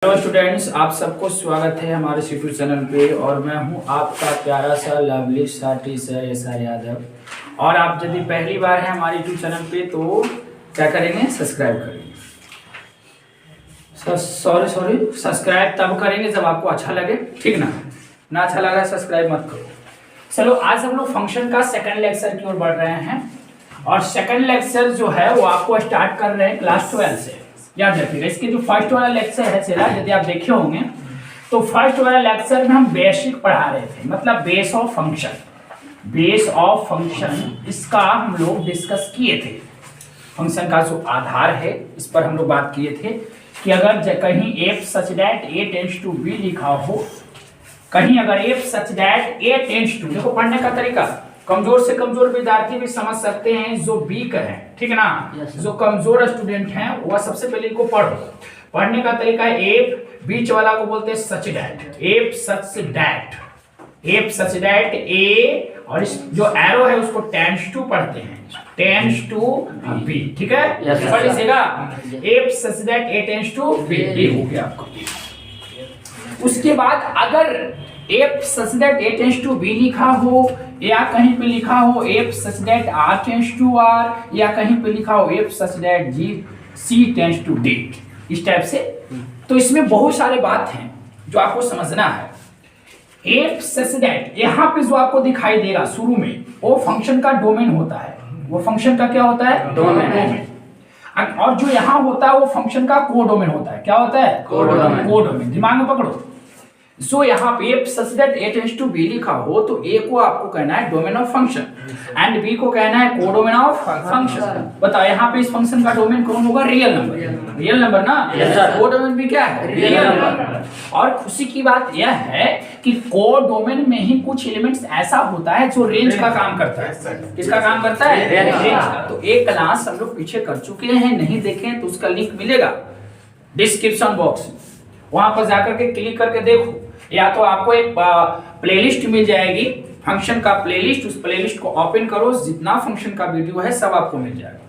Hello students, आप सबको स्वागत है हमारे यूट्यूब चैनल पे। और मैं हूं आपका प्यारा सा लवली सा टीचर एस.आर. यादव। और आप यदि पहली बार हैं हमारे यूट्यूब चैनल पे तो क्या करेंगे, सब्सक्राइब करेंगे। सॉरी सब्सक्राइब तब करेंगे जब आपको अच्छा लगे, ठीक ना अच्छा लगा सब्सक्राइब मत करो। चलो, आज हम लोग फंक्शन का सेकंड लेक्चर की ओर बढ़ रहे हैं। और सेकंड लेक्चर जो है वो आपको स्टार्ट कर रहे हैं क्लास 12 से। याद रखिएगा, इसके जो फर्स्ट वाला लेक्चर है चला, यदि आप देखे होंगे तो फर्स्ट वाला लेक्चर में हम बेसिक पढ़ा रहे थे, मतलब बेस ऑफ फंक्शन इसका हम लोग डिस्कस किए थे। फंक्शन का जो आधार है इस पर हम लोग बात किए थे कि अगर कहीं f such that a tends to b लिखा हो, कहीं अगर f such that a tends to, देखो पढ़ने का तरीका कमजोर से कमजोर विद्यार्थी भी समझ सकते हैं जो वीक है, ठीक है ना। जो कमजोर स्टूडेंट हैं वह सबसे पहले इनको पढ़ो। पढ़ने का तरीका है f, बीच वाला को बोलते हैं such that, f such that a, और इस जो एरो है उसको टेंड्स टू पढ़ते हैं, टेंड्स टू b, ठीक है। पढ़ लीजिएगा, f such that a tends to b, ये हो गया आपको। उसके बाद अगर f such that a tends to b लिखा हो, या कहीं पे लिखा हो f such that r tends to r, या कहीं पे लिखा हो f such that c tends to d, इस टाइप से। तो इसमें बहुत सारे बात हैं जो आपको समझना है। f सच दैट यहाँ पे जो आपको दिखाई देगा शुरू में, वो फंक्शन का डोमेन होता है। वो फंक्शन का क्या होता है? डोमेन। और जो यहाँ होता है वो फंक्शन का कोडोमेन होता है। क्या होता है? कोडोमेन। दिमाग में पकड़ो। सो यहाँ पे f such that a tends to b लिखा हो तो a को आपको कहना है domain of function and b को कहना है कोडोमेन ऑफ फंक्शन। बताओ यहाँ पे इस फंक्शन का डोमेन कौन होगा? रियल नंबर ना। कोडोमेन भी क्या है? Real number. और खुशी की बात यह है कि कोडोमेन में ही कुछ एलिमेंट्स ऐसा होता है जो रेंज का काम करता है। किसका काम करता है? रेंज का। तो एक क्लास हम लोग पीछे कर चुके हैं, नहीं देखें तो उसका लिंक मिलेगा डिस्क्रिप्शन बॉक्स में, वहां पर जाकर के क्लिक करके देखो। या तो आपको एक प्लेलिस्ट मिल जाएगी, फंक्शन का प्लेलिस्ट, उस प्लेलिस्ट को ओपन करो, जितना फंक्शन का वीडियो है सब आपको मिल जाएगा।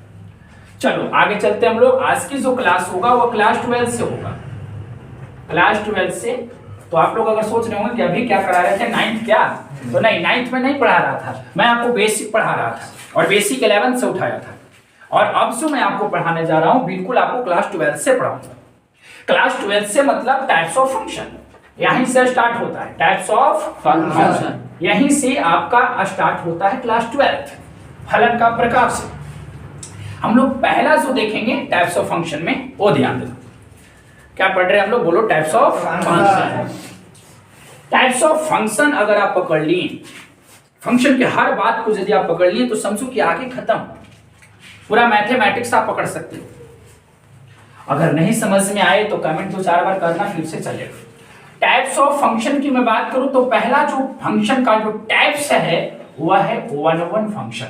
चलो आगे चलते हम लोग। आज की जो क्लास होगा वो क्लास 12 से होगा, क्लास 12 से। तो आप लोग अगर सोच रहे होंगे कि अभी क्या करा रहे थे, 9th क्या, तो नहीं, 9th में नहीं पढ़ा रहा था, मैं आपको बेसिक पढ़ा रहा था और बेसिक 11 से उठाया था। और अब जो मैं आपको पढ़ाने जा रहा हूँ बिल्कुल आपको क्लास 12 से पढ़ाऊंगा। क्लास 12 से मतलब टाइप्स ऑफ फंक्शन, यहीं से स्टार्ट होता है। टाइप्स ऑफ फंक्शन यहीं से आपका स्टार्ट होता है क्लास 12 फलन का प्रकार से। हम लोग पहला जो देखेंगे टाइप्स ऑफ फंक्शन में, वो ध्यान देना। क्या पढ़ रहे हैं हम लोग? बोलो, types of function. Types of function अगर आप पकड़ लिए, फंक्शन के हर बात को यदि आप पकड़ लिए तो समझो कि आगे खत्म, पूरा मैथमेटिक्स आप पकड़ सकते हो। अगर नहीं समझ में आए तो कमेंट 2-4 बार करना, फिर से चलेगा। टाइप्स ऑफ फंक्शन की मैं बात करूं तो पहला जो फंक्शन का जो टाइप्स है वह है 1-1 फंक्शन।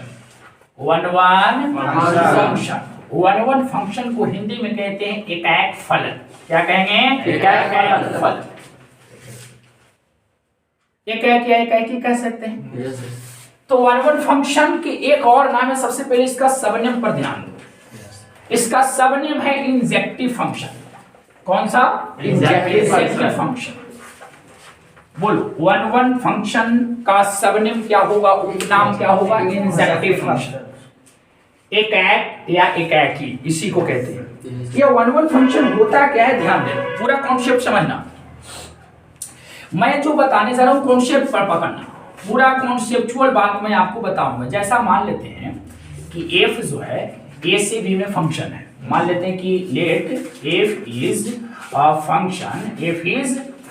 1-1 फंक्शन को हिंदी में कहते हैं एकाएक फलन। क्या कहेंगे? एकाएक फलन। एकाएक या एकाएकी कह सकते हैं। तो 1-1 फंक्शन के एक और नाम है, सबसे पहले इसका सबनेम पर ध्यान दो। इसका सबनेम है इंजेक्टिव फंक्शन। कौन सा? Injective function. बोलो, 1-1 फंक्शन का सबनेम क्या होगा, उपनाम क्या होगा? Injective function. एकाएक या एकाएकी इसी को कहते हैं। ये 1-1 फंक्शन होता क्या है, ध्यान देना, पूरा कॉन्सेप्ट समझना। मैं जो बताने जा रहा हूं कॉन्सेप्ट पर पकड़ना, पूरा कॉन्सेप्चुअल बात मैं आपको बताऊंगा। जैसा मान लेते हैं कि f जो है a से b में फंक्शन है। मान लेते हैं कि let f is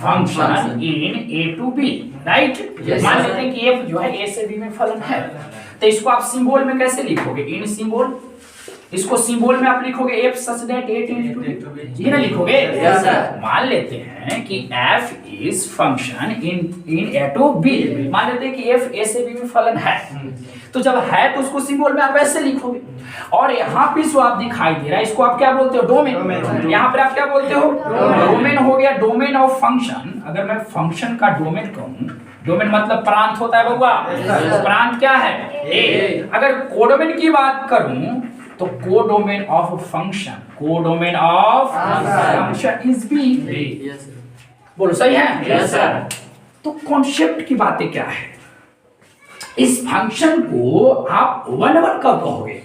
function in a to b, right. मान लेते हैं कि f जो है a से b में फलन है, तो इसको आप सिंबल में कैसे लिखोगे? इन सिंबल। इसको सिंबल में आप लिखोगे f such that a tends to b, ये ना लिखोगे? मान लेते हैं कि f is function in a to b, मान लेते हैं कि f a से b में फलन है, तो जब है तो उसको सिंबल में आप ऐसे लिखोगे। और यहाँ पे जो आप दिखाई दे रहा है इसको आप क्या बोलते हो? डोमेन। यहाँ पर आप क्या बोलते हो? डोमेन हो गया, डोमेन ऑफ फंक्शन। अगर मैं फंक्शन का डोमेन कहूँ, डोमेन मतलब प्रांत होता है बउआ, प्रांत क्या है? ए। अगर कोडोमेन की बात करूं तो codomain of function, codomain of function is B. बोलो सही है? Yes sir. तो कॉन्सेप्ट की बातें क्या है? इस फंक्शन को आप 1 कब कहोगे?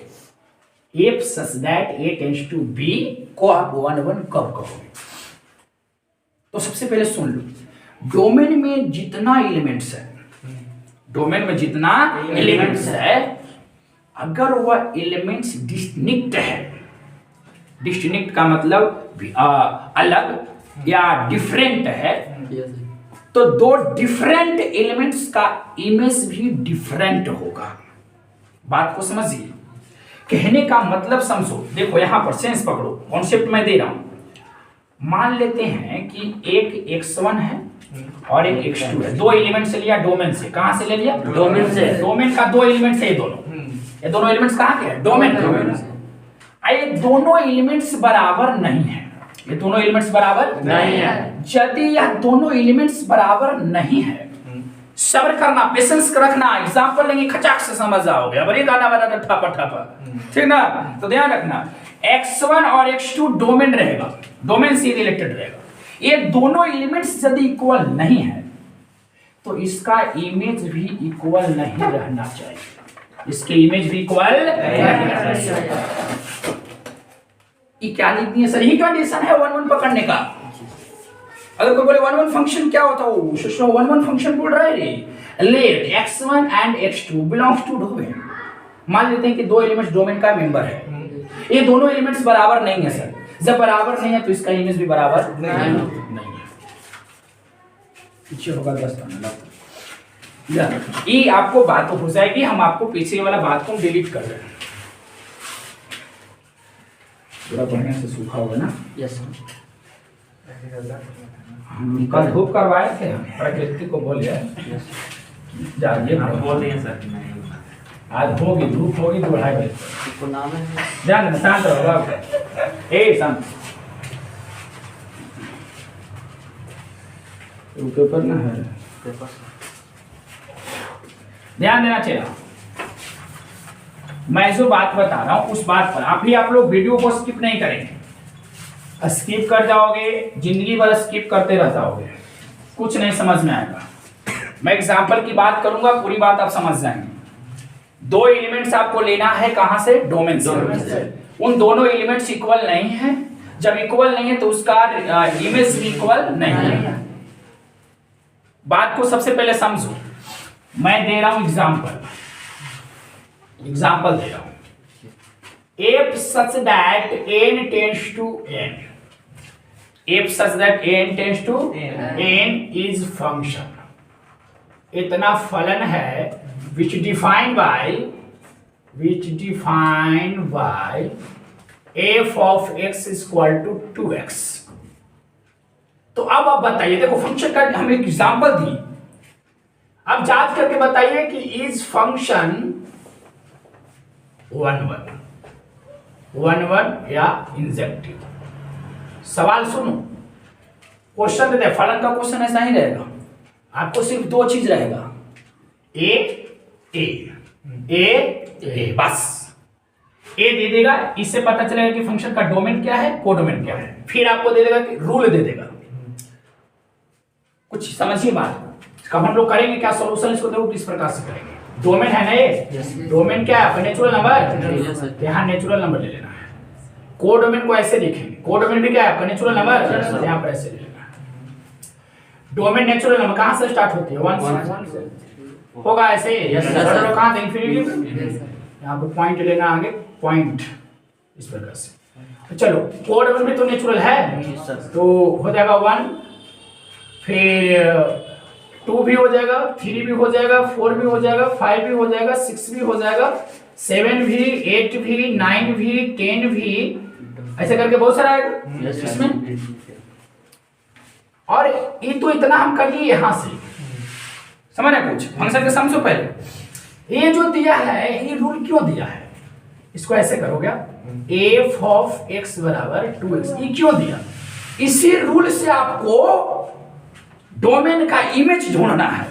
If such that A tends to B को आप 1 कब कहोगे? तो सबसे पहले सुन लो, डोमेन में जितना एलिमेंट्स है, डोमेन में जितना एलिमेंट्स है, अगर वह एलिमेंट्स डिस्टिंक्ट है, डिस्टिंक्ट का मतलब अलग या डिफरेंट है, तो दो डिफरेंट एलिमेंट्स का इमेज भी डिफरेंट होगा। बात को समझिए, कहने का मतलब समझो। देखो यहां पर सेंस पकड़ो, कॉन्सेप्ट मैं दे रहा हूं। मान लेते हैं कि एक x1 है और एक x2 है, दो एलिमेंट से लिया डोमेन से। कहां से ले लिया? डोमेन से। डोमेन का दो एलिमेंट है, ये दोनों एलिमेंट्स कहां के हैं? डोमेन से। ये दोनों एलिमेंट्स बराबर नहीं है, ये दोनों एलिमेंट्स बराबर नहीं है। यदि यह दोनों एलिमेंट्स बराबर नहीं है, सब्र करना, पेशेंस रखना, एग्जांपल लेंगे, खचाक से समझ जाओगे। अब ये गाना बना था ठपा ठपा, ठीक ना? तो ध्यान रखना, x1 और x2 डोमेन रहेगा, डोमेन से रिलेटेड रहेगा। ये दोनों एलिमेंट्स यदि इक्वल नहीं है तो इसका इमेज भी इक्वल नहीं रहना चाहिए, इसके इमेज भी इक्वल नहीं रहना चाहिए। ये क्या लिख दिए सर? यही कंडीशन है 1 पकड़ने का। अगर कोई बोले 1 फंक्शन क्या होता है, शिष्य 1 फंक्शन बोल रहा है रे, let x1 and x2 belongs to domain. मान लेते हैं कि दो एलिमेंट्स डोमेन का मेंबर है, ये दोनों एलिमेंट्स बराबर नहीं है सर। जब बराबर नहीं है तो इसका इमेज भी बराबर नहीं है। पीछे होगा 10 ये आपको बात हो जाएगी, हम आपको पीछे वाला बात को डिलीट कर रहे हैं। थोड़ा बढ़िया से सूखा होगा ना? यस हम कल धूप करवाए थे, हम प्रकृति को बोलिए जाइए, बोल दिए सर। आज होगी धूप होगी तो 2:30 बजे को नाम है ध्यान देना, शांत रहो बाबू, ए शांत। पेपर ना है, पेपर ध्यान देना चाहिए। मैं जो बात बता रहा हूं उस बात पर आप लोग वीडियो को स्किप नहीं करेंगे। स्किप कर जाओगे, जिंदगी भर स्किप करते रह जाओगे, कुछ नहीं समझ में आएगा। मैं एग्जांपल की बात करूंगा, पूरी बात आप समझ जाएंगे। दो एलिमेंट्स आपको लेना है, कहां से? डोमेन से। उन दोनों एलिमेंट्स इक्वल नहीं है, जब इक्वल नहीं है तो उसका इमेज भी इक्वल नहीं है। बात को सबसे पहले समझो, मैं दे रहा हूं एग्जांपल दे रहा हूं। If such that n tends to n, if such that n tends to n is function, इतना फलन है which defined by f of x is equal to 2x। तो अब आप बताइए, देखो फंक्शन का हम एक एग्जांपल दी, अब जांच करके बताइए कि इज फंक्शन 1 या इंजेक्टिव। सवाल सुनो, क्वेश्चन देते हैं, फलन का क्वेश्चन ऐसा ही रहेगा, आपको सिर्फ दो चीज रहेगा, ए बस। ए दे देगा, इससे पता चलेगा कि फंक्शन का डोमेन क्या है, कोडोमेन क्या है। फिर आपको दे देगा कि रूल दे देगा। कुछ समझिए बात को। हम लोग करेंगे क्या सॉल्यूशन, इसको देखो किस प्रकार से करेंगे। डोमेन है ना ये, डोमेन क्या है? नेचुरल नंबर, यहाँ नेचुरल नंबर ले लेना है। कोडोमेन को ऐसे लिखेंगे, कोडोमेन भी क्या है? नेचुरल नंबर, यहाँ पर ऐसे ले लेना है। डोमेन नेचुरल नंबर कहाँ से स्टार्ट होती है? 1 से होगा ऐसे। कहाँ थे? इंफिनिटी। यहाँ पर पॉइंट लेना आगे, पॉइंट इस प्रकार से। तो चलो कोडोमेन भी तो नेचुरल है, तो हो जाएगा 1, फिर 2 भी हो जाएगा, 3 भी हो जाएगा, 4 भी हो जाएगा, 5 भी हो जाएगा, 6 भी हो जाएगा, 7 भी, 8 भी, 9 भी, 10 भी, ऐसे करके बहुत सारा आएगा इसमें। और ये तो इतना हम कर लिए यहां से, समझ रहे कुछ? फंक्शन के समझो पहले, ये जो दिया है ये रूल क्यों दिया है, इसको ऐसे करोगे f of x बराबर 2x। ये क्यों दिया? इसी रूल से आपको डोमेन का इमेज ढूंढना है।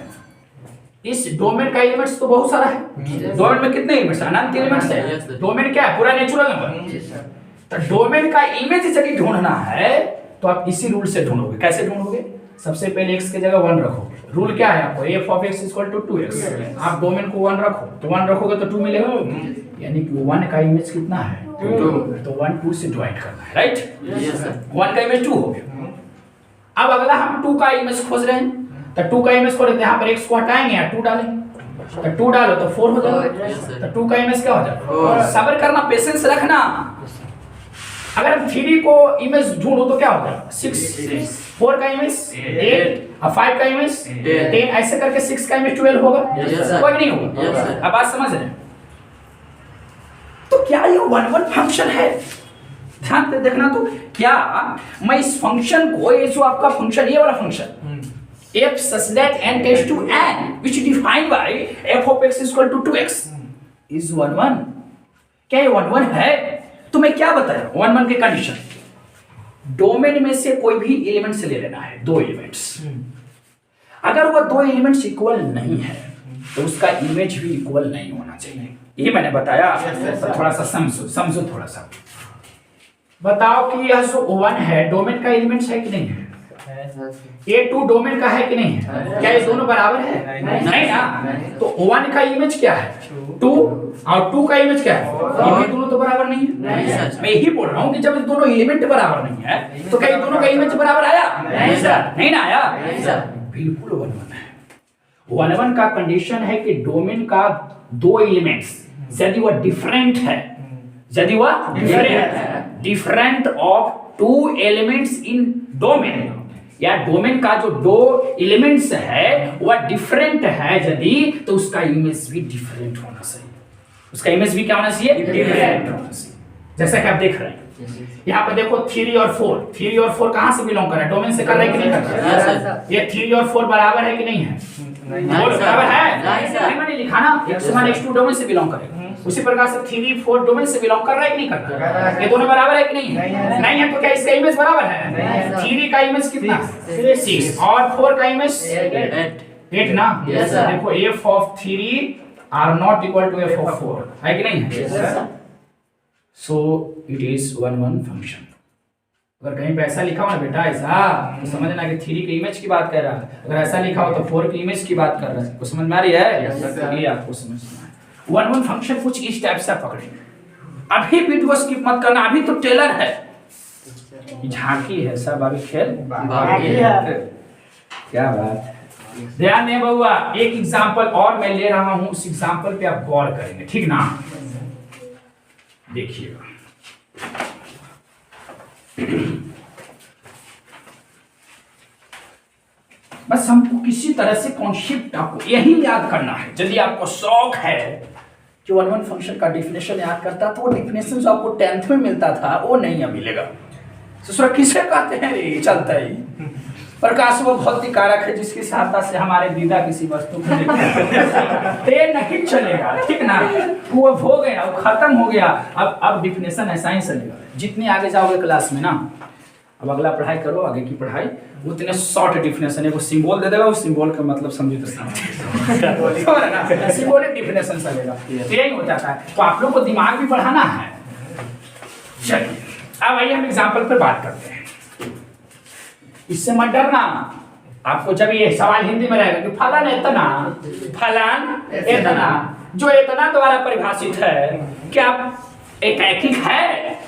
इस डोमेन का एलिमेंट्स तो बहुत सारा है। डोमेन में कितने एलिमेंट्स हैं? अनंत एलिमेंट्स है। डोमेन क्या है? पूरा नेचुरल नंबर। तो डोमेन का इमेज यदि ढूंढना है तो आप इसी रूल से ढूंढोगे। कैसे ढूंढोगे? सबसे पहले x की जगह 1 रखोगे। रूल क्या है आपको? f of x = 2x। आप डोमेन को 1 रखो, तो 1 रखोगे तो 2 मिलेगा, यानी कि 1 का इमेज कितना है? 2। तो 1 2 से डिवाइड करना है, राइट? 1 का इमेज 2 हो गया। अब अगला हम 2 का इमेज खोज रहे हैं, तो 2 का इमेज खोजे, यहाँ पर x को हटाएंगे या 2 डालेंगे, तो 2 डालो तो 4 हो जाएगा। तो 2 का इमेज क्या हो जाएगा? सब्र करना, पेशेंस रखना। अगर हम 3 को इमेज ढूंढो तो क्या होगा? 6, 4 का इमेज 8, 5 का इमेज 10, ऐसे करके 6 का इमेज 12 होगा। कोई नहीं होगा। अब बात समझ रहे हैं? तो क्या ये 1-1 फंक्शन है? ध्यान से देखना। तो क्या मैं इस फंक्शन को, ये जो आपका फंक्शन, ये वाला function f such that n tends to n which defined by f of x = 2x is 1-1, क्या ये 1-1 है? तो मैं क्या बताया 1-1 की कंडीशन? डोमेन में से कोई भी एलिमेंट्स ले लेना है, 2 एलिमेंट्स। अगर वो 2 एलिमेंट्स इक्वल नहीं है तो उसका इमेज भी इक्वल नहीं होना चाहिए। ये मैंने बताया। तो थोड़ा सा समझो थोड़ा सा। बताओ कि यह जो 1 है डोमेन का एलिमेंट्स है कि नहीं है? ये 2 डोमेन का है कि नहीं है? क्या ये दोनों बराबर है? नहीं ना। तो 1 का इमेज क्या है? 2, और 2 का इमेज क्या है? ये भी दोनों तो बराबर नहीं है। मैं यही बोल रहा हूँ कि जब ये दोनों एलिमेंट बराबर नहीं है तो क्या ये दोनों का इमेज बराबर आया? नहीं सर, नहीं ना आया। बिल्कुल 1-1 है। 1-1 का कंडीशन है कि डोमेन का 2 एलिमेंट्स यदि वह डिफरेंट है, यदि वह different of 2 elements in domain, या डोमेन का जो 2 एलिमेंट्स है वह डिफरेंट है यदि, तो उसका इमेज भी डिफरेंट होना चाहिए। उसका इमेज भी क्या होना चाहिए? डिफरेंट होना चाहिए। जैसा कि आप देख रहे हैं यहाँ पर देखो 3 और 4 कहां से बिलोंग कर रहा है? डोमेन से कर रहा है कि नहीं कर रहा है? ये 3 और 4 बराबर है कि नहीं है? बराबर है। मैंने लिखा ना x1 x2 डोमेन से बिलोंग करेगा। उसी प्रकार से 3 4 डोमेन से बिलोंग कर रहा है कि नहीं कर रहा है? ये दोनों बराबर है कि नहीं है? नहीं है तो क्या इसका इमेज बराबर है? 3 का इमेज कितना? 6 और 4 का इमेज 8 ना। देखो f of 3 are not equal to f of 4 है कि नहीं है? So it is 1-1 function. अगर कहीं पे ऐसा लिखा हो ना बेटा ऐसा, तो समझना कि 3 के इमेज की बात कर रहा है। अगर ऐसा लिखा हो तो 4 की इमेज की बात कर रहा है। कुछ समझ में आ रही है? ये आपको समझना है। 1-1 फंक्शन कुछ इस टाइप से पकड़ेंगे। अभी वीडियो स्किप मत करना, अभी तो टेलर है, झांकी है, सब अभी खेल बाकी है। क्या बात है। ध्यान दें बउआ, एक एग्जांपल और मैं ले रहा हूं, उस एग्जांपल पे आप गौर करेंगे, ठीक ना? देखिएगा। बस हमको किसी तरह से कॉन्सेप्ट आपको यही याद करना है। यदि आपको शौक है कि 1-1 फंक्शन का डेफिनेशन याद करता, तो वो डेफिनेशन जो आपको 10th में मिलता था वो नहीं मिलेगा। ससुरा किसे कहते हैं रे? चलता ही प्रकाश वो भौतिक कारक है जिसकी सहायता से हमारे दीदा किसी वस्तु को देखते हैं। नहीं चलेगा, ठीक ना? वो हो गया, वो खत्म हो गया। अब डेफिनेशन ऐसा ही चलेगा। जितने आगे जाओगे क्लास में ना, अब अगला पढ़ाई करो, आगे की पढ़ाई, उतने शॉर्ट डेफिनेशन है। वो सिंबल दे देगा, उस सिंबल का मतलब समझे तो सिंबॉलिक डेफिनेशन चलेगा। यही होता है। तो आप लोग को दिमाग भी बढ़ाना है। चलिए अब आइए हम एग्जाम्पल पर बात करते हैं। इससे मत डरना। आपको जब ये सवाल हिंदी में रहेगा कि फलन इतना, फलन इतना, जो इतना द्वारा परिभाषित है, क्या एक एकिक है?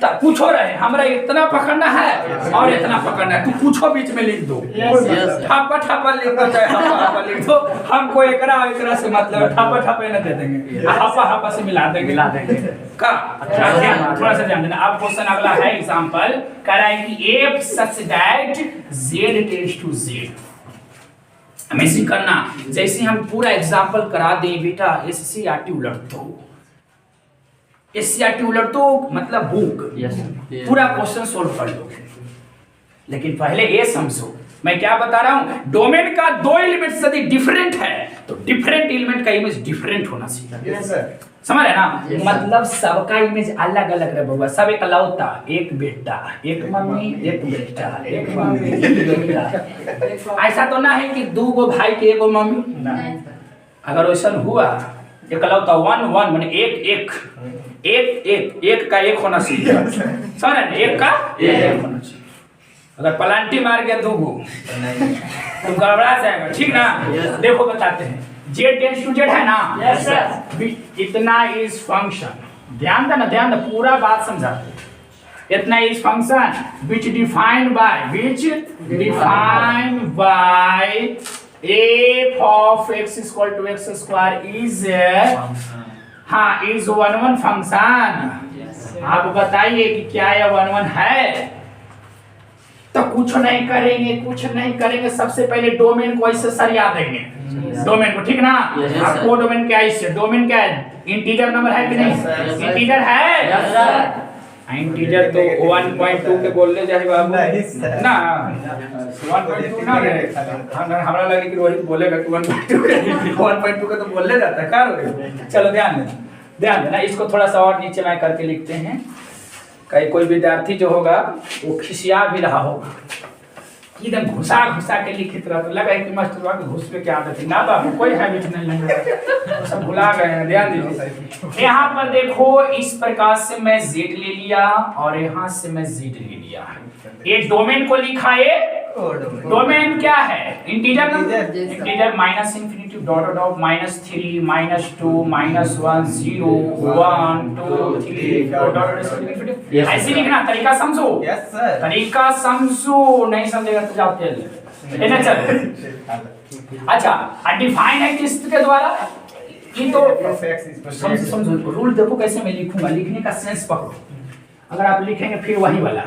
पूछो रहे हमरा इतना पकड़ना है और इतना पकड़ना है, तू पूछो बीच में लिख दो। ठप्पा ठप्पा लिख दो, चाहे हप्पा लिख दो, हमको एकरा से मतलब ठप्पा ठप्पा न दे देंगे, हप्पा से मिला देंगे का। थोड़ा सा ध्यान देना। अब क्वेश्चन अगला है, एग्जांपल कह रहा है कि f such that z tends to z। हमें करना जैसे हम पूरा एग्जांपल करा दें बेटा, SCRT उलट दो। SCRT उलट दो मतलब बुक, पूरा क्वेश्चन सोल्व कर लो। लेकिन पहले ये समझो मैं क्या बता रहा हूं, डोमेन का दो एलिमेंट यदि डिफरेंट है तो डिफरेंट एलिमेंट का इमेज डिफरेंट होना चाहिए। Yes sir. समझ रहे ना? मतलब सबका इमेज अलग अलग रहे बउआ, सब एक लौता, एक बेटा, एक मम्मी, एक बेटा, एक मम्मी, एक बेटा। ऐसा तो ना है कि दो गो भाई के एगो मम्मी। अगर वैसा हुआ एक लौता 1 1 माने एक का एक होना चाहिए। समझ रहे ना? एक का एक होना चाहिए। अगर पलांटी मार गया दो गो तो गड़बड़ा जाएगा, ठीक ना? देखो बताते हैं, जेड टेंस टू जेड है ना? Yes sir. इतना इज फंक्शन, ध्यान देना, ध्यान दे, पूरा बात समझाते। इतना is function which defined by f of x equal to x square is हाँ इज 1 1 फंक्शन। आप बताइए कि क्या यह 1 1 है? तो कुछ नहीं करेंगे, सबसे पहले डोमेन को ऐसे सरिया देंगे, डोमेन को, ठीक ना? आपको डोमेन क्या है, डोमेन क्या है, इंटीजर नंबर है कि नहीं? इंटीजर है, इंटीजर तो 1.2 के बोल ले जाए बाबू ना, 1.2 ना रे, हमरा लगे कि रोहित बोलेगा कि 1.2 का तो बोल ले जाता है, क्या रोहित? चलो ध्यान देना, इसको थोड़ा सा और नीचे मैं करके लिखते हैं। कहीं कोई विद्यार्थी जो होगा वो खिसिया भी रहा होगा, एकदम घुसा के लिखित रहा, तो लगा है कि मास्टर घुस पे क्या आदत है ना बाबू, कोई हैबिट नहीं है, सब भुला गए हैं। ध्यान दीजिए, यहाँ पर देखो इस प्रकार से मैं z ले लिया और यहाँ से मैं z ले लिया, ये डोमेन को लिखा है। डोमेन क्या है? Integer number, integer minus infinity dot dot -3 -2 -1 0 1 2 3 dot ऐसे लिखना, तरीका समझो। Yes sir. तरीका समझो, नहीं समझेगा तो जाते हैं। चल अच्छा, डिफाइन है किसके द्वारा? ये तो समझो, रूल देखो कैसे मैं लिखूंगा, लिखने का सेंस पकड़ो। अगर आप लिखेंगे फिर वही वाला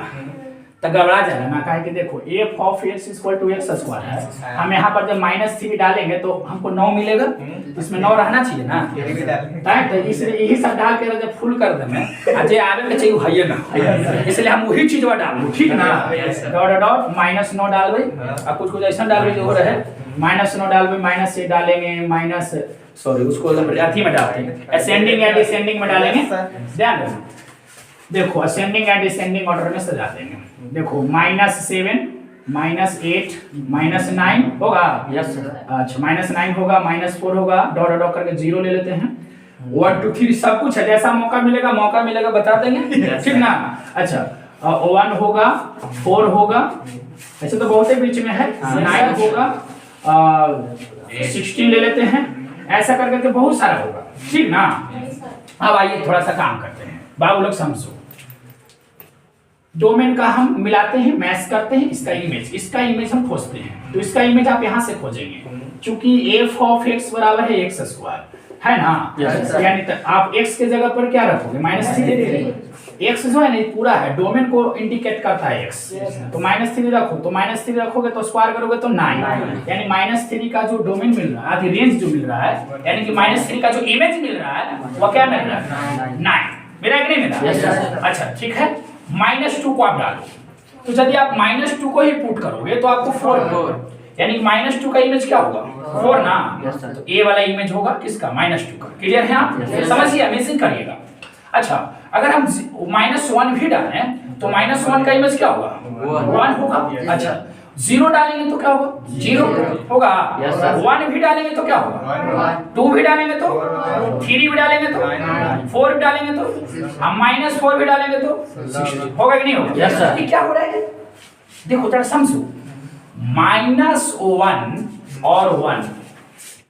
तो गड़बड़ा जाएगा ना, कहे कि देखो f of x equal to x square है, हम यहाँ पर जब -3 डालेंगे तो हमको 9 मिलेगा, इसमें 9 रहना चाहिए ना, तो इसलिए यही सब डाल के जब फुल कर देंगे अजय आगे के चाहिए है ना, इसलिए हम वही चीज डालू, ठीक ना? डॉट डॉट -9 डालबे, अब कुछ ऐसा डालबे जो हो रहा है, -9 डालबे, -8 डालेंगे, सॉरी उसको अथी में डालते हैं, असेंडिंग या डिसेंडिंग में डालेंगे। ध्यान देना, देखो असेंडिंग या डिसेंडिंग ऑर्डर में सजा देंगे। देखो -7 -8 -9 होगा, यस सर। अच्छा -9 होगा, -4 होगा, डॉट डॉट करके 0 ले लेते हैं, 1 2 3 सब कुछ है, जैसा मौका मिलेगा बता देंगे, ठीक ना? अच्छा 1 होगा, 4 होगा, ऐसे तो बहुत ही बीच में है, 9 होगा, 16 ले लेते हैं, ऐसा करके बहुत सारा होगा, ठीक ना? अब आइए थोड़ा सा काम करते हैं, बाबू लोग समझो। डोमेन का हम मिलाते हैं, मैच करते हैं, इसका इमेज हम खोजते हैं, तो इसका इमेज आप यहाँ से खोजेंगे, क्योंकि f of x बराबर है x स्क्वायर, है ना? यानी तो आप x के जगह पर क्या रखोगे? -3 दे देंगे, x जो है ना पूरा है, डोमेन को इंडिकेट करता है x, तो -3 रखो, तो -3 रखोगे तो स्क्वायर करोगे तो 9, यानी -3 का जो डोमेन मिल रहा है, रेंज जो मिल रहा है, यानी कि -3 का जो इमेज मिल रहा है वो क्या मिल रहा है? 9 मेरा कि नहीं मिला? अच्छा ठीक है, -2 को आप डालो, तो यदि आप -2 को ही पुट करोगे तो आपको 4 यानी -2 का इमेज क्या होगा? 4 ना, तो ए वाला इमेज होगा किसका? -2 का। क्लियर है आप? समझिए, अमेजिंग करिएगा। अच्छा अगर हम -1 भी डालें तो -1 का इमेज क्या होगा? 1 होगा। अच्छा 0 डालेंगे तो क्या होगा? 0 होगा। 1 भी डालेंगे तो क्या होगा? 2 भी डालेंगे तो, 3 भी डालेंगे तो, 4 भी डालेंगे तो, हम -4 भी डालेंगे तो 6 होगा कि नहीं होगा? Yes sir. ये क्या हो रहा है? देखो जरा समझो, -1 और 1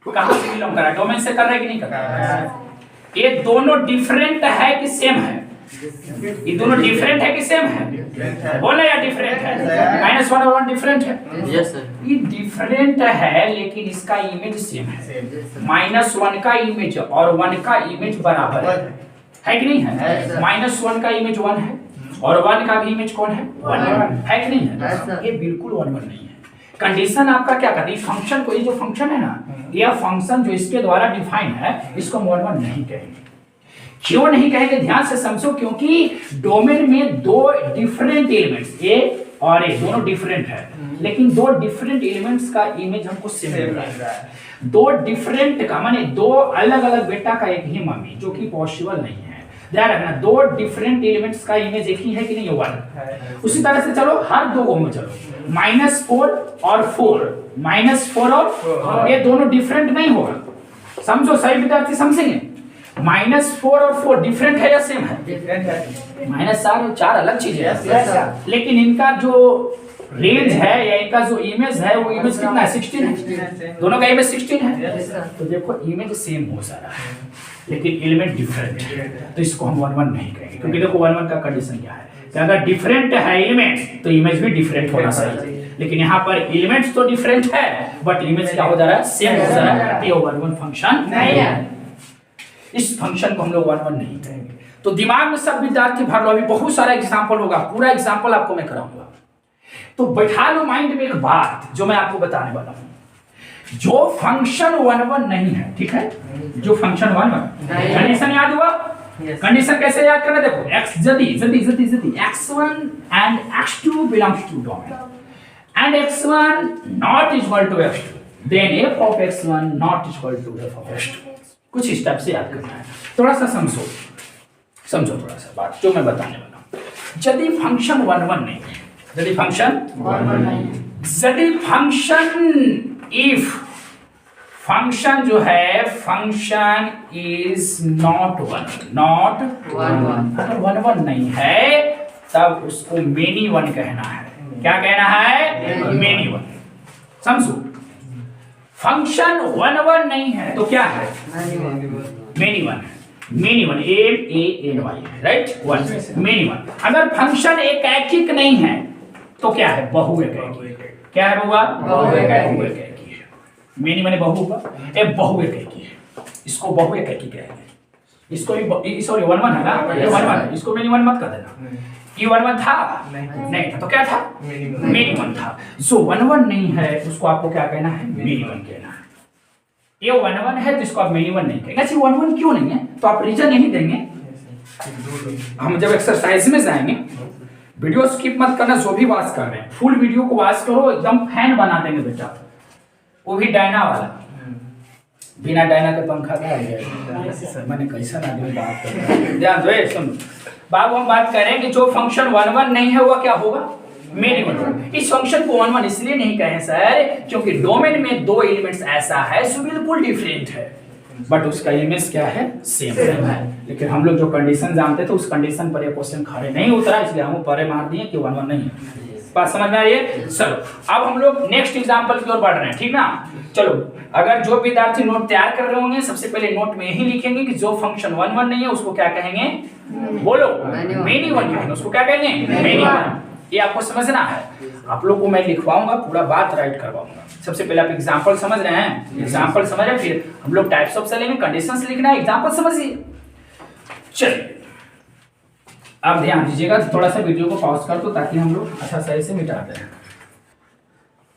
कहाँ से बिलोंग कर रहा है? डोमेन से कर रहा है कि नहीं कर रहा है? ये दोनों डिफरेंट है कि सेम है? ये दोनों डिफरेंट है कि सेम है? बोला या डिफरेंट है? -1 और 1 डिफरेंट है। Yes sir. ये डिफरेंट है लेकिन इसका इमेज सेम है। -1 का इमेज और 1 का इमेज बराबर है कि नहीं है? -1 का इमेज 1 है और 1 का भी इमेज कौन है? 1 है कि नहीं है? ये बिल्कुल 1 1 नहीं है। कंडीशन आपका क्या करती है? फंक्शन को, ये जो फंक्शन है ना, यह फंक्शन जो इसके द्वारा डिफाइन है, इसको हम 1 1 नहीं कहेंगे। क्यों नहीं कहेंगे? ध्यान से समझो, क्योंकि डोमेन में 2 डिफरेंट एलिमेंट्स, ए और ए दोनों डिफरेंट है, लेकिन दो डिफरेंट एलिमेंट्स का इमेज हमको सेम मिल रहा है। दो डिफरेंट का माने दो अलग अलग बेटा का एक ही मम्मी, जो कि पॉसिबल नहीं है। ध्यान रखना, दो डिफरेंट एलिमेंट्स का इमेज एक ही है कि नहीं, ये वन। उसी तरह से चलो हर दो को में चलो, -4 और 4, -4 और ये दोनों डिफरेंट नहीं होगा। समझो, सही विद्यार्थी समझेंगे। -4 और 4 डिफरेंट है या सेम है? डिफरेंट है। -4 और 4 अलग चीज है, लेकिन इनका जो रेंज है या इनका जो इमेज है वो इमेज कितना है? 16 है। दोनों का इमेज 16 है। तो देखो इमेज सेम हो सारा है, लेकिन एलिमेंट डिफरेंट है, तो इसको हम 1 1 नहीं कहेंगे। क्योंकि देखो 1 1 का कंडीशन क्या है कि अगर डिफरेंट है एलिमेंट तो इमेज भी डिफरेंट होना चाहिए, लेकिन यहाँ पर एलिमेंट्स तो डिफरेंट है बट इमेज क्या हो जा रहा है? सेम हो जा रहा है। ये 1 1 फंक्शन नहीं है, इस फंक्शन को हम लोग 1 1 नहीं कहेंगे। तो दिमाग में सब विद्यार्थी भर लो, अभी बहुत सारा एग्जांपल होगा, पूरा एग्जांपल आपको मैं कराऊंगा। तो बैठा लो माइंड में एक बात जो मैं आपको बताने वाला हूं। जो फंक्शन 1 1 नहीं है, ठीक है, जो फंक्शन 1 1 कंडीशन याद हुआ? कंडीशन कैसे याद करना? देखो x यदि x1 and x2 belongs to domain and x1 not equal to x2, then f of x1 not equal to f of x2। कुछ स्टेप से याद करना है, थोड़ा सा समझो थोड़ा सा बात जो मैं बताने वाला हूं। यदि फंक्शन 1 1 नहीं है, यदि फंक्शन 1 1 नहीं है, यदि फंक्शन इफ फंक्शन जो है फंक्शन इज नॉट 1 1, अगर 1 1 नहीं है तब उसको मेनी 1 कहना है। क्या कहना है? मेनी 1। समझो, फंक्शन 1 1 नहीं है तो क्या है? मेनी 1 है। Many 1 MANY, right, 1 many 1। अगर फंक्शन एकैकिक नहीं है तो क्या है? बहुएकैकी। क्या है बउआ? बहुएकैकी। मेनी माने बहु का, ये बहुएकैकी है, इसको बहुएकैकी कहेंगे। इसको भी सॉरी 1 1 है ना, ये 1 1 है, इसको मेनी 1 मत कर देना। ये 1 1 था? नहीं था, तो क्या था? मेनी 1 था। सो 1 1 नहीं है उसको आपको क्या कहना है? मेनी 1 कहना है। ये 1 1 है तो इसको आप मेनी 1 नहीं कहेंगे। अच्छा 1 1 क्यों नहीं है? तो आप रीजन यही देंगे, हम जब एक्सरसाइज में जाएंगे। वीडियो स्किप मत करना, जो भी वाच कर रहे हैं फुल वीडियो को वाच करो, एकदम फैन बना देंगे बेटा, वो भी डायना वाला। बिना डायना के पंखा का है, मैंने कैसा आदमी बात कर रहा है, ध्यान दो। सुन बाबू, हम बात करें कि जो फंक्शन 1 1 नहीं है वो क्या होगा? मेनी 1। इस फंक्शन को 1 1 इसलिए नहीं कहें सर क्योंकि डोमेन में दो एलिमेंट्स ऐसा है जो बिल्कुल डिफरेंट है बट उसका इमेज क्या है? सेम है। लेकिन हम लोग जो कंडीशन जानते थे उस कंडीशन पर ये क्वेश्चन खड़े नहीं उतरा, इसलिए हम परे मार दिए कि 1 1 नहीं है। बात समझ में आ रही है? चलो अब हम लोग नेक्स्ट एग्जांपल की ओर बढ़ रहे हैं, ठीक ना। चलो, अगर जो विद्यार्थी नोट तैयार कर रहे होंगे सबसे पहले नोट में यही लिखेंगे कि जो फंक्शन 1 1 नहीं है उसको क्या कहेंगे? बोलो, मेनी 1 कहेंगे। उसको क्या कहेंगे? मेनी 1। ये आपको समझना है। आप लोग को मैं लिखवाऊंगा, पूरा बात राइट करवाऊंगा। सबसे पहले आप एग्जांपल समझ रहे हैं, एग्जांपल समझ रहे हैं, फिर हम लोग टाइप्स ऑफ सेलिंग में कंडीशंस लिखना है, एग्जांपल समझिए। चलिए अब ध्यान दीजिएगा, थोड़ा सा वीडियो को पॉज कर दो ताकि हम लोग अच्छा सही से मिटा दें।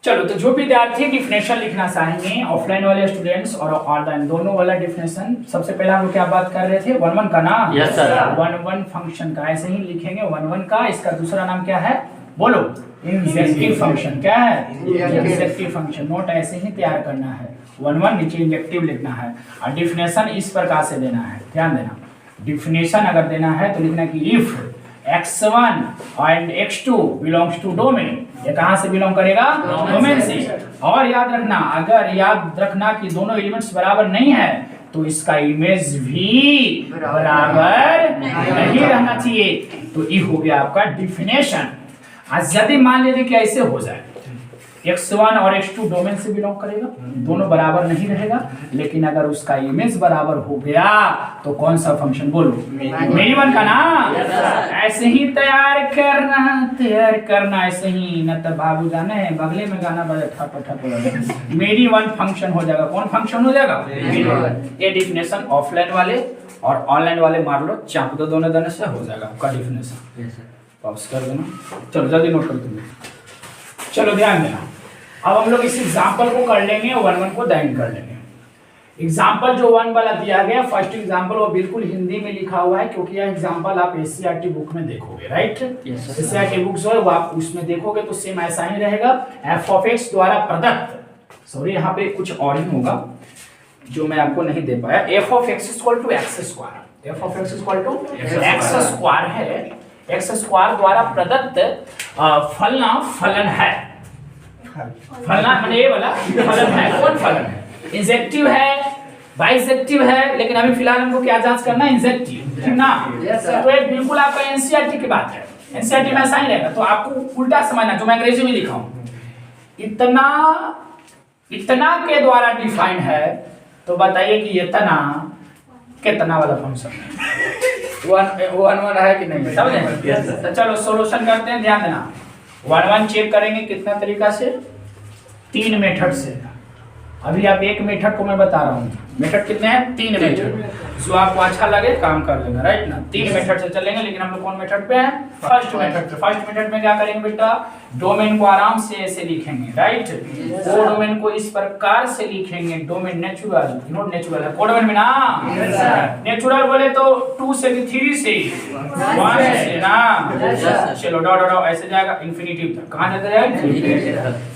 चलो, तो जो विद्यार्थी डिफिनेशन लिखना चाहेंगे, ऑफलाइन वाले स्टूडेंट्स और ऑनलाइन दोनों वाला डिफिनेशन, सबसे पहले हम लोग क्या बात कर रहे थे? 1 1 का ना? Yes sir. 1 1 फंक्शन का ऐसे ही लिखेंगे 1 1 का। इसका दूसरा नाम क्या है? बोलो, इंजेक्टिव फंक्शन। क्या है? Injective function. नोट ऐसे ही तैयार करना है, 1 1 नीचे इंजेक्टिव लिखना है और डिफिनेशन इस प्रकार से देना है। ध्यान देना, डिफिनेशन अगर देना है तो लिखना कि if x1 and x2 belongs to domain, ये कहां से बिलोंग करेगा? डोमेन से। और याद रखना कि दोनों एलिमेंट्स बराबर नहीं है तो इसका इमेज भी बराबर नहीं रहना चाहिए। तो ये हो गया आपका डिफिनेशन। आज यदि मान लीजिए कि ऐसे हो जाए, x1 और x2 डोमेन से बिलोंग करेगा, दोनों बराबर नहीं रहेगा, लेकिन अगर उसका इमेज बराबर हो गया तो कौन सा फंक्शन? बोलो, मेनी 1 का ना। ऐसे ही तैयार करना ऐसे ही, न तो बाबू जाने बगले में गाना बजा ठप ठप मेनी 1 फंक्शन हो जाएगा। कौन फंक्शन हो जाएगा? ये डिफिनेशन ऑफलाइन वाले और ऑनलाइन वाले मार लो, चाप दो, दोनों दोनों से हो जाएगा आपका डिफिनेशन। पॉज कर देना, चलो जल्दी नोट कर दूंगा। चलो ध्यान देना, अब हम लोग इस एग्जांपल को कर लेंगे, 1 1 को दाइन कर लेंगे। एग्जाम्पल जो 1 वाला दिया गया फर्स्ट एग्जाम्पल वो बिल्कुल हिंदी में लिखा हुआ है, क्योंकि यह एग्जाम्पल आप एससीईआरटी बुक में देखोगे, राइट। एससीईआरटी बुक जो है वो आप उसमें देखोगे तो सेम ऐसा ही रहेगा। एफ ऑफ एक्स द्वारा प्रदत्त, सॉरी यहाँ पे कुछ और ही होगा जो मैं आपको नहीं दे पाया। F of X equal to X square, F of X equal to X square है, एक्स स्क्वायर द्वारा प्रदत्त फलना फलन है। फलना माने ये वाला फलन है। कौन फलन है? इंजेक्टिव है, बाइसेक्टिव है, लेकिन अभी फिलहाल हमको क्या जांच करना है? इंजेक्टिव, ठीक ना। तो ये बिल्कुल आपका एनसीईआरटी की बात है, एनसीईआरटी में ऐसा ही रहेगा। तो आपको उल्टा समझना, जो मैं अंग्रेजी में लिखा हूं, इतना इतना के द्वारा डिफाइंड है, तो बताइए कि इतना कितना वाला फंक्शन है? वन है कि नहीं, समझे? तो चलो सॉल्यूशन करते हैं, ध्यान देना। 1 चेक करेंगे कितना तरीका से? 3 मेथड से। अभी आप एक मेथड को मैं बता रहा हूँ, मेथड कितने हैं? 3 मेथड। जो आपको अच्छा लगे काम कर लेना, राइट ना। 3 मेथड से चलेंगे, लेकिन हम लोग कौन मेथड पे हैं? फर्स्ट मेथड पे। फर्स्ट मेथड में क्या करेंगे बेटा? डोमेन को आराम से ऐसे लिखेंगे, राइट। को डोमेन को इस प्रकार से लिखेंगे, डोमेन नेचुरल, नॉट नेचुरल है को डोमेन में ना। नेचुरल बोले तो 2 से 3 से 1 से ना। चलो डॉट डॉट ऐसे जाएगा इंफिनिटिव तक। कहां जाता है?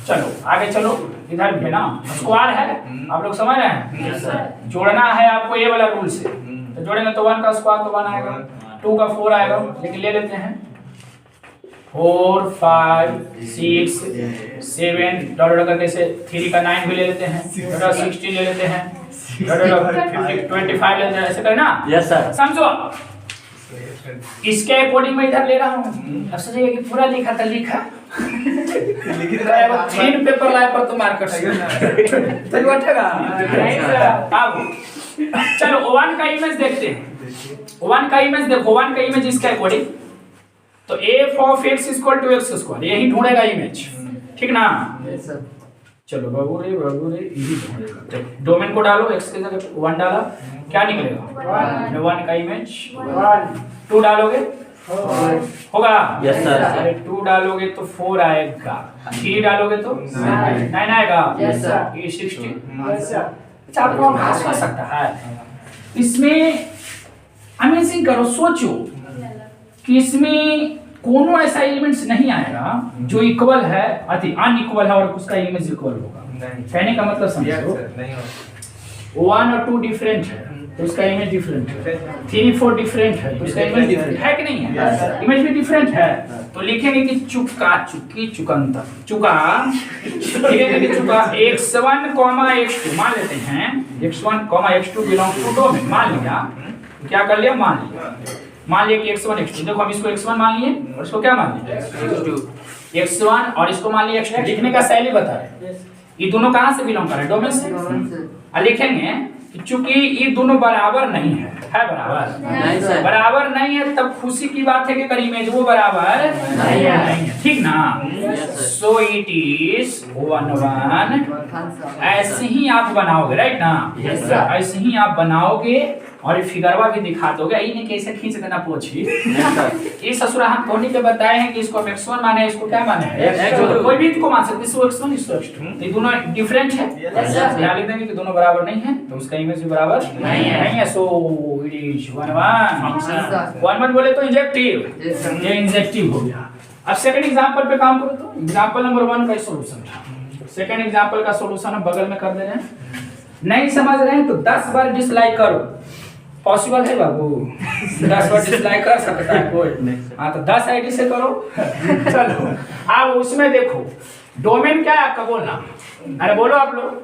चलो आगे चलो, इधर भी है ना स्क्वायर है, आप लोग समझ रहे हैं। जोड़ना है आपको ये वाला रूल से, तो जोड़ेंगे तो 1 का स्क्वायर तो 1 आएगा, 2 का 4 आएगा, लेकिन ले लेते हैं 4 5 6 7 डॉट डॉट करके से 3 का 9 भी ले लेते हैं, 16 ले लेते हैं, 25 ले लेते हैं, ऐसे करना। यस सर, समझो। इसके अकॉर्डिंग मैं इधर ले रहा हूँ। अब सोचिए कि पूरा लिखा था, लिखा तीन पेपर लाए पर तो मार्कर तो बैठेगा। अब चलो 1 का इमेज देखते हैं। 1 का इमेज देखो, 1 का इमेज इसके अकॉर्डिंग तो f of x equal to x square, यही ढूंढेगा इमेज, ठीक ना। चलो बाबू रे यही ढूंढेगा। डोमेन को डालो, x के जगह 1 डाला, क्या निकलेगा? 1 का इमेज 2 डालोगे होगा। Yes sir. अरे 2 डालोगे तो 4 आएगा, 3 डालोगे तो 9 आएगा। Yes sir. ये 60। अच्छा आपको भास कर सकता है इसमें। अमेजिंग करो, सोचो कि इसमें कोनो ऐसा एलिमेंट्स नहीं आएगा जो इक्वल है, अति अनइक्वल है और उसका इमेज इक्वल होगा। कहने का मतलब समझो, 1 और 2 डिफरेंट है तो उसका इमेज डिफरेंट है, 3 4 डिफरेंट है तो उसका इमेज डिफरेंट है कि नहीं है? इमेज भी डिफरेंट है। तो लिखेंगे कि चुका चुकी चुकंतर चुका, लिखेंगे कि चुका x1, x2 मान लेते हैं, x1, x2 belong to domain. मान लिया, क्या कर लिया? मान लिया कि x1 x2, देखो हम इसको x1 मान लिए और इसको क्या मान लिए? x1 और इसको मान लिया x2। लिखने का शैली बता रहे, ये दोनों कहां से बिलोंग कर रहे हैं? डोमेन से। और लिखेंगे चूंकि ये दोनों बराबर नहीं है बराबर नहीं सर, बराबर नहीं है, तब खुशी की बात है कि अगर इमेज वो बराबर नहीं है, ठीक ना। सो इट इज 1 1। ऐसे ही आप बनाओगे, राइट ना। ऐसे ही आप बनाओगे और फिगरवा भी दिखा दोगे। यही नहीं कैसे खींच देना पोछी। ये ससुरा हम धोनी के बताए हैं कि इसको x1 माने, इसको क्या माने x2, कोई भी इसको मान सकते, इसको x1 इसको x2, ये दोनों डिफरेंट है। यहाँ लिख देंगे कि दोनों बराबर नहीं है तो उसका इमेज भी बराबर नहीं है। सो इट इज 1 1। 1 1 बोले तो इंजेक्टिव, ये इंजेक्टिव हो गया। अब सेकंड एग्जांपल पे काम करो। तो एग्जांपल नंबर 1 का सॉल्यूशन था। सेकंड एग्जांपल का सॉल्यूशन हम बगल में कर दे रहे हैं। नहीं समझ रहे हैं तो 10 बार डिसलाइक करो। पॉसिबल है बाबू, 10 बार डिसलाइक कर सकता है कोई। हाँ तो 10 आईडी से करो। चलो अब उसमें देखो डोमेन क्या है आपका, बोलना। अरे बोलो आप लोग,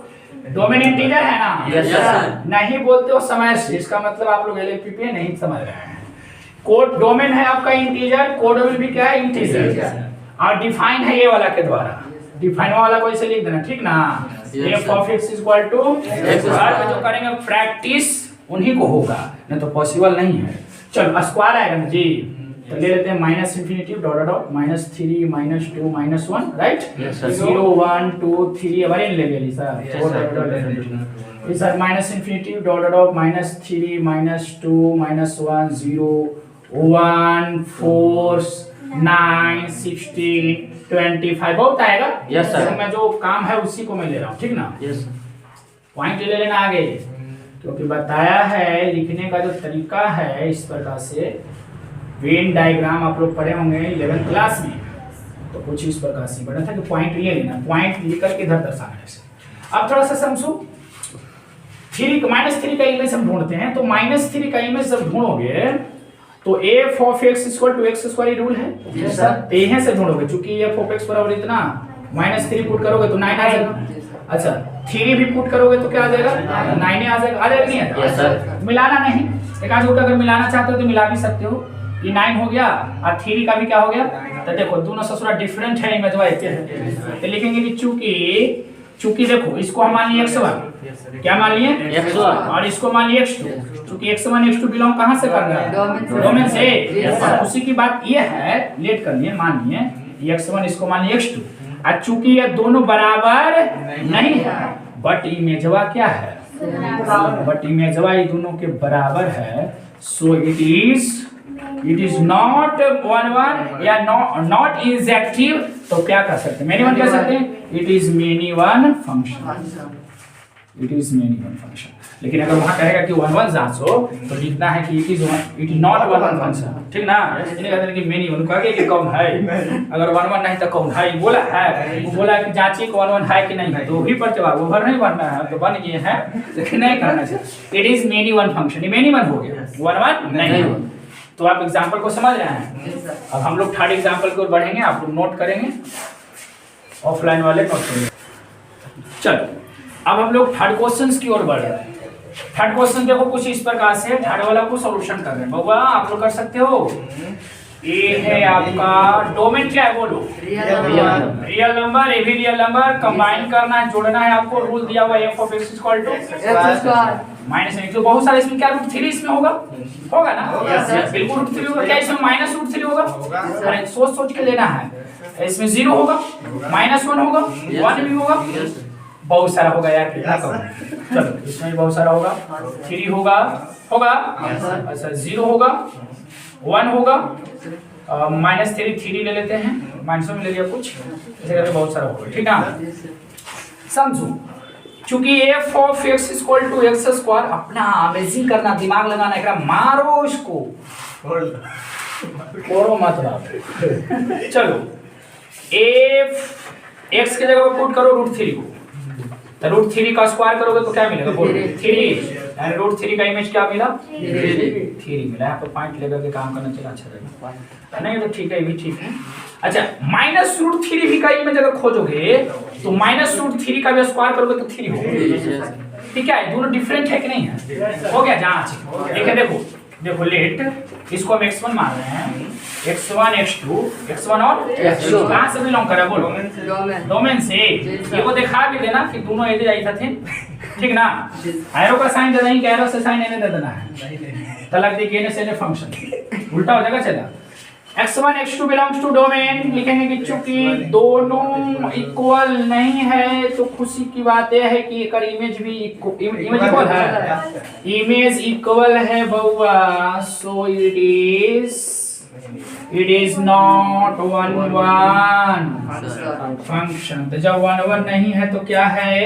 डोमेन इंटीजर है ना? Yes sir. नहीं बोलते हो समय से, इसका मतलब आप लोग एलएलपीपी नहीं समझ रहे हैं। कोड डोमेन है आपका इंटीजर, कोड डोमेन भी क्या है? इंटीजर। और डिफाइन है ये वाला के द्वारा, डिफाइन वाला को ऐसे लिख देना, ठीक ना। f of x equal to जो करेंगे प्रैक्टिस उन्हीं को होगा, नहीं तो पॉसिबल नहीं है। चलो स्क्वायर आएगा ना जी, तो ले लेते हैं minus infinity dot dot -3 -2 -1, right. 0 1 2 3 हमारे ले गए sir. Sir minus infinity dot dot -3 -2 -1 0 1 4 9 16 25 बहुत आएगा। Yes sir. मैं जो काम है उसी को मैं ले रहा हूँ, ठीक ना। यस। पॉइंट ले लेना आगे। क्योंकि बताया है लिखने का जो तरीका है इस प्रकार से, वेन डायग्राम आप लोग पढ़े होंगे 11th क्लास में, तो कुछ इस प्रकार से बना था कि पॉइंट ये लेना, पॉइंट लेकर के इधर दर्शाना है। अब थोड़ा सा समझो, -3 का इमेज हम ढूंढते हैं, तो -3 का इमेज जब ढूंढोगे तो f of x = x² ये रूल है। Yes sir. यहीं से ढूंढोगे, चूंकि f of x बराबर इतना, -3 पुट करोगे तो 9 आ जाएगा। अच्छा 3 भी पुट करोगे तो क्या आ जाएगा, 9 आ जाएगा। आ जाएगा नहीं आएगा? Yes sir. मिलाना नहीं, एक आध को अगर मिलाना चाहते हो तो मिला भी सकते हो। ये 9 हो गया और 3 का भी क्या हो गया, तो देखो दोनों से थोड़ा डिफरेंट है इमेज वाइज, तो लिखेंगे कि चूंकि देखो इसको हम मान लिए x1, क्या मान लिए x1, और इसको मान लिए x2। चूंकि x1 x2 बिलोंग कहां से कर रहा है, डोमेन से। और उसी की बात ये है, लेट करनी है, मान लिए ये x1, इसको मान लिए x2। और चूंकि ये दोनों बराबर नहीं है, बट इमेजवा क्या है, बट इमेजवा ये दोनों के बराबर है, सो इट इज नॉट 1 या नॉट इंजेक्टिव। तो क्या कर सकते हैं, मेनी वन कह सकते हैं, it is many one function, it is many one function. लेकिन अगर वहां कहेगा कि 1 जांचो तो लिखना है कि इट इज नॉट 1 फंक्शन, ठीक ना। इन्हें कहते हैं कि मेनी वन, कहेंगे कि कौन है, अगर 1 नहीं तो कौन है, बोला है, वो बोला कि जांचिए कि 1 है कि नहीं है, तो भी पर जवाब ओवर नहीं बनना है, तो बन गए हैं, लेकिन नहीं करना चाहिए। It is many one function, ये मेनी वन हो गया, 1 नहीं। तो आप एग्जाम्पल को समझ रहे हैं। अब हम लोग थर्ड एग्जाम्पल की ओर बढ़ेंगे, आप लोग नोट करेंगे, ऑफलाइन वाले नोट करेंगे। चलो अब हम लोग थर्ड क्वेश्चन की ओर बढ़ रहे हैं। थर्ड क्वेश्चन देखो कुछ इस प्रकार से, थर्ड वाला को सॉल्यूशन कर रहे हैं। बाबा आप लोग कर सकते हो। ये है आपका डोमेन, क्या है बोलो, रियल नंबर, ए भी रियल नंबर, कंबाइन करना है, जोड़ना है आपको। रूल दिया हुआ f of x = -, तो बहुत सारे इसमें क्या √3 इसमें होगा ना, बिल्कुल √3 होगा। क्या इसमें -√3 होगा, अरे सोच के लेना है। इसमें 0 होगा, -1 होगा, 1 भी होगा, बहुत सारा होगा यार, कितना कम। चलो इसमें भी बहुत सारा होगा, 3 होगा, अच्छा 0 होगा, 1 होगा, -3 ले लेते हैं, माइनस में ले लिया कुछ, ऐसे करके बहुत सारा होगा, ठीक है। समझो, चूंकि f of x = x², अपना अमेजिंग करना, दिमाग लगाना, एकरा मारो इसको, कोरो मत बाप। चलो x की जगह पुट करो √3 को, तो √3 का स्क्वायर करोगे तो क्या मिलेगा, 3, यानी √3 का इमेज क्या मिला, 3 मिला। यहाँ पे पॉइंट लेकर के काम करना चला, अच्छा रहेगा, नहीं तो ठीक है, ये भी ठीक है। अच्छा -√3 भी का इमेज अगर खोजोगे तो -√3 का भी स्क्वायर करोगे तो 3 होगा, ठीक है। दोनों डिफरेंट है कि नहीं है, हो गया जांच। ठीक है, देखो लेट, इसको हम x1 मान रहे हैं, x1 x1 और x2 कहां से बिलोंग कर रहा है बोलो, डोमेन से। ये को दिखा भी देना कि दोनों एज आई थे, ठीक ना। एरो का साइन दे दें कि एरो से साइन इन्हें दे देना है, तलक देखिए ने से फंक्शन उल्टा हो जाएगा। चला x1 x2 belongs to domain, लिखेंगे कि चूंकि दोनों इक्वल नहीं है तो खुशी की बात यह है कि एक इमेज भी इमेज इक्वल है, इमेज इक्वल है बउआ, so it is not 1 function. तो जब 1 नहीं है तो क्या है,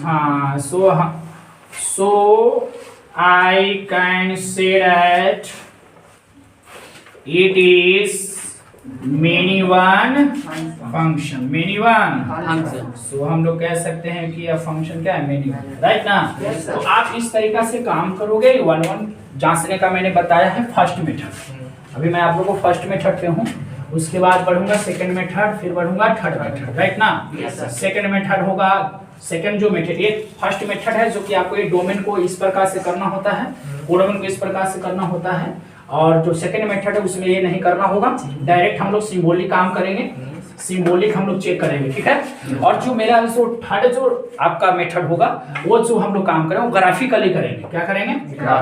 हाँ, so I can say that it is many one function, many one function। so हम लोग कह सकते हैं कि यह फंक्शन क्या है, many one, राइट ना। तो आप इस तरीका से काम करोगे। 1 जांचने का मैंने बताया है फर्स्ट मेथड, अभी मैं आप लोगों को फर्स्ट मेथड पे हूँ, उसके बाद बढ़ूंगा सेकंड मेथड, फिर बढ़ूंगा थर्ड मेथड, राइट ना। सेकंड मेथड होगा, सेकंड जो मेथड, ये फर्स्ट मेथड है जो कि आपको ये डोमेन को इस प्रकार से करना होता है, डोमेन को इस प्रकार से करना होता है। और जो सेकंड मेथड है उसमें ये नहीं करना होगा, डायरेक्ट हम लोग सिंबॉलिक काम करेंगे, सिंबॉलिक हम लोग चेक करेंगे, ठीक है। और जो मेरा जो थर्ड जो आपका मेथड होगा वो जो हम लोग काम करेंगे वो ग्राफिकली करेंगे। क्या करेंगे,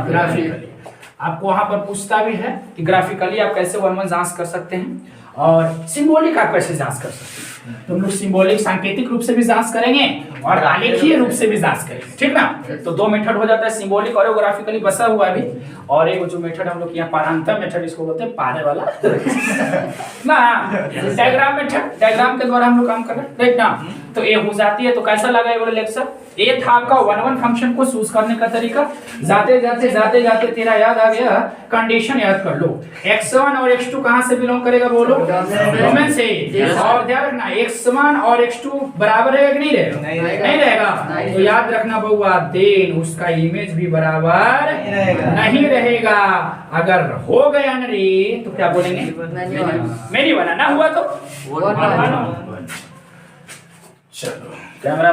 ग्राफिकली। आपको वहां पर पूछता भी है कि ग्राफिकली आप कैसे 1 जांच कर सकते हैं और सिंबॉलिक आप कैसे जांच कर सकते हैं। तो हम लोग सिंबॉलिक सांकेतिक रूप से भी जांच करेंगे और आलेखीय रूप से भी जांच करेंगे, ठीक ना। तो 2 मेथड हो जाता है, सिंबॉलिक और ग्राफिकली बसा हुआ भी। और एक जो मेथड हम लोग यहाँ पारांतर मेथड इसको बोलते हैं, पारे वाला ना, डायग्राम के द्वारा हम लोग काम कर रहे हैं, राइट ना। तो ये हो जाती है। तो कैसा लगा ये वाला लेक्चर? ये था आपका 1-1 फंक्शन को यूज करने का तरीका। जाते जाते तेरा याद आ गया, कंडीशन याद कर लो। x1 और x2 कहां से बिलोंग करेगा बोलो? डोमेन से। और ध्यान रखना x1 और x2 बराबर रहेगा कि नहीं रहेगा? नहीं रहेगा। तो याद रखना बउआ, देन उसका इमेज भी बराबर नहीं रहेगा। अगर हो गया ना रे तो क्या बोलेंगे? नहीं बना। ना हुआ तो चलो कैमरा